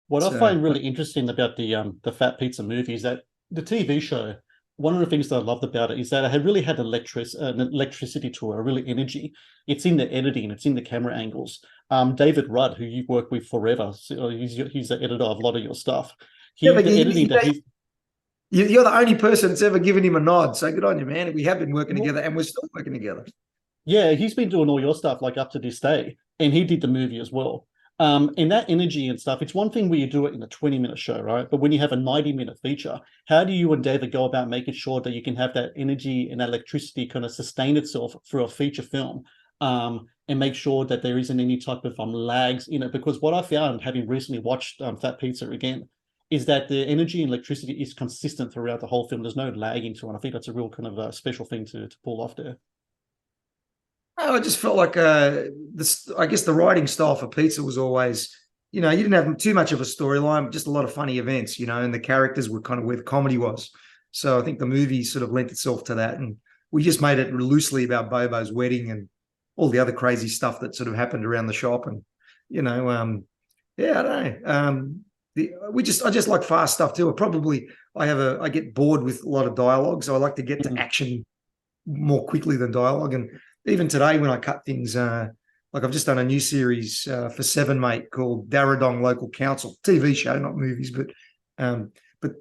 What I So find really interesting about the Fat Pizza movie is that the TV show. One of the things that I loved about it is that it had really had an electricity to it, a really energy. It's in the editing, it's in the camera angles. David Rudd, who you've worked with forever, so he's the editor of a lot of your stuff. yeah, He but the editing that he's you're the only person that's ever given him a nod. So good on you, man. We have been working well, together, and we're still working together. yeah, he's been doing all your stuff like up to this day, and he did the movie as well. And that energy and stuff, it's one thing where you do it in a 20-minute show, right? But when you have a 90-minute feature, how do you and David go about making sure that you can have that energy and that electricity kind of sustain itself through a feature film? And make sure that there isn't any type of lags in it. Because what I found, having recently watched Fat Pizza again, is that the energy and electricity is consistent throughout the whole film. There's no lagging to it. And I think that's a real kind of special thing to pull off there. Oh, I just felt like this. I guess the writing style for Pizza was always, you didn't have too much of a storyline, just a lot of funny events, and the characters were kind of where the comedy was. So I think the movie sort of lent itself to that, and we just made it loosely about Bobo's wedding and all the other crazy stuff that sort of happened around the shop, and yeah, I don't know. I just like fast stuff too. I get bored with a lot of dialogue, so I like to get to Mhm. action more quickly than dialogue. And even today, when I cut things, like I've just done a new series for Seven Mate called Darradong Local Council, TV show, not movies, but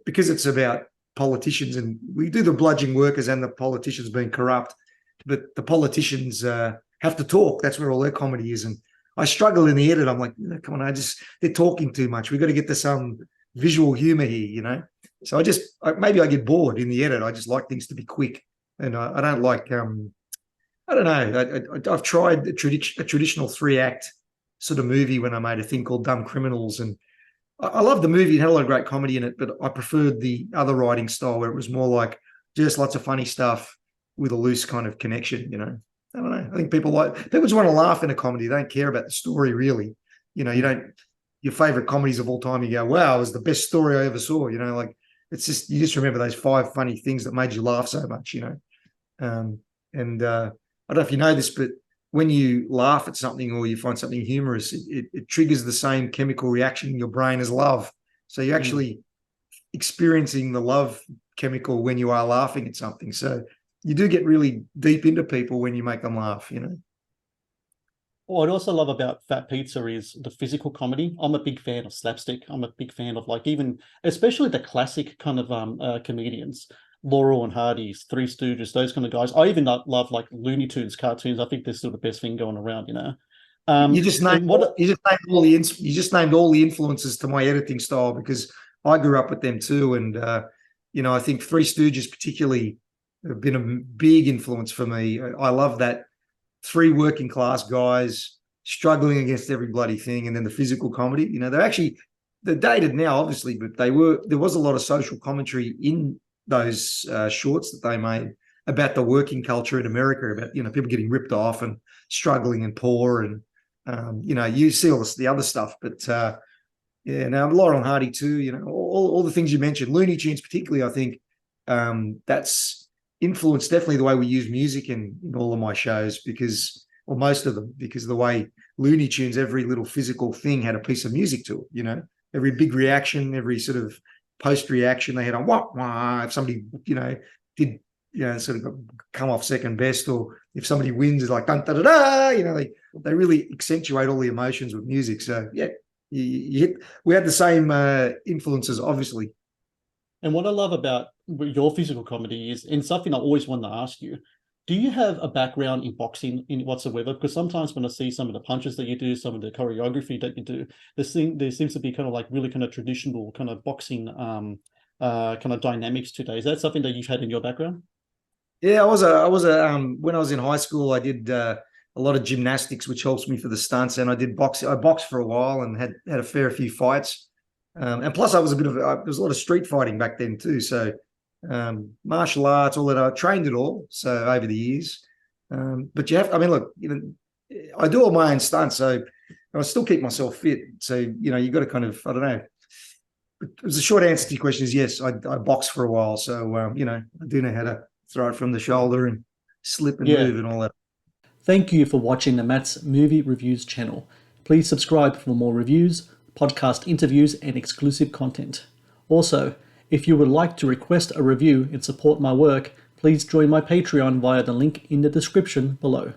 because it's about politicians and we do the bludgeoning workers and the politicians being corrupt, but the politicians have to talk. That's where all their comedy is. And I struggle in the edit. I'm like, come on, they're talking too much. We've got to get to some visual humor here. So maybe I get bored in the edit. I just like things to be quick, and I don't like I don't know. I've tried a traditional 3-act sort of movie when I made a thing called Dumb Criminals, and I loved the movie. It had a lot of great comedy in it, but I preferred the other writing style where it was more like just lots of funny stuff with a loose kind of connection. I don't know. I think people just want to laugh in a comedy. They don't care about the story really. You don't. Your favorite comedies of all time. You go, wow, it was the best story I ever saw. Like it's just you just remember those 5 funny things that made you laugh so much. And I don't know if you know this, but when you laugh at something or you find something humorous, it triggers the same chemical reaction in your brain as love. So you're Mm. actually experiencing the love chemical when you are laughing at something. So you do get really deep into people when you make them laugh. What I also love about Fat Pizza is the physical comedy. I'm a big fan of slapstick. I'm a big fan of like even especially the classic kind of comedians, Laurel and Hardy's, Three Stooges, those kind of guys. I even love like Looney Tunes cartoons. I think they're still the best thing going around. You just named And what you just named all the influences to my editing style because I grew up with them too, and I think Three Stooges particularly have been a big influence for me. I love that 3 working class guys struggling against every bloody thing, and then the physical comedy. They're dated now, obviously, but there was a lot of social commentary in those shorts that they made about the working culture in America, about people getting ripped off and struggling and poor, and you see all the other stuff, but yeah, now Laurel and Hardy too. All the things you mentioned, Looney Tunes particularly. I think that's influenced definitely the way we use music in all of my shows or most of them, because of the way Looney Tunes, every little physical thing had a piece of music to it. Every big reaction, every sort of post reaction they had on wah wah. If somebody did sort of come off second best, or if somebody wins, it's like dun da da da. They really accentuate all the emotions with music. So yeah, we had the same influences, obviously. And what I love about your physical comedy is, and something I always wanted to ask you, do you have a background in boxing in whatsoever? Because sometimes when I see some of the punches that you do, some of the choreography that you do, there seems to be kind of like really kind of traditional kind of boxing kind of dynamics today. Is that something that you've had in your background? Yeah, when I was in high school, I did a lot of gymnastics, which helps me for the stunts, and I did boxing. I boxed for a while and had a fair few fights. And plus, I was there was a lot of street fighting back then too. So martial arts, all that. I trained it all. So over the years, but I mean, look, I do all my own stunts, so I still keep myself fit. So you got to kind of, I don't know. The short answer to your question is yes. I boxed for a while, so I do know how to throw it from the shoulder and slip and Yeah. move and all that. Thank you for watching the Matt's Movie Reviews channel. Please subscribe for more reviews, podcast interviews, and exclusive content. Also, if you would like to request a review and support my work, please join my Patreon via the link in the description below.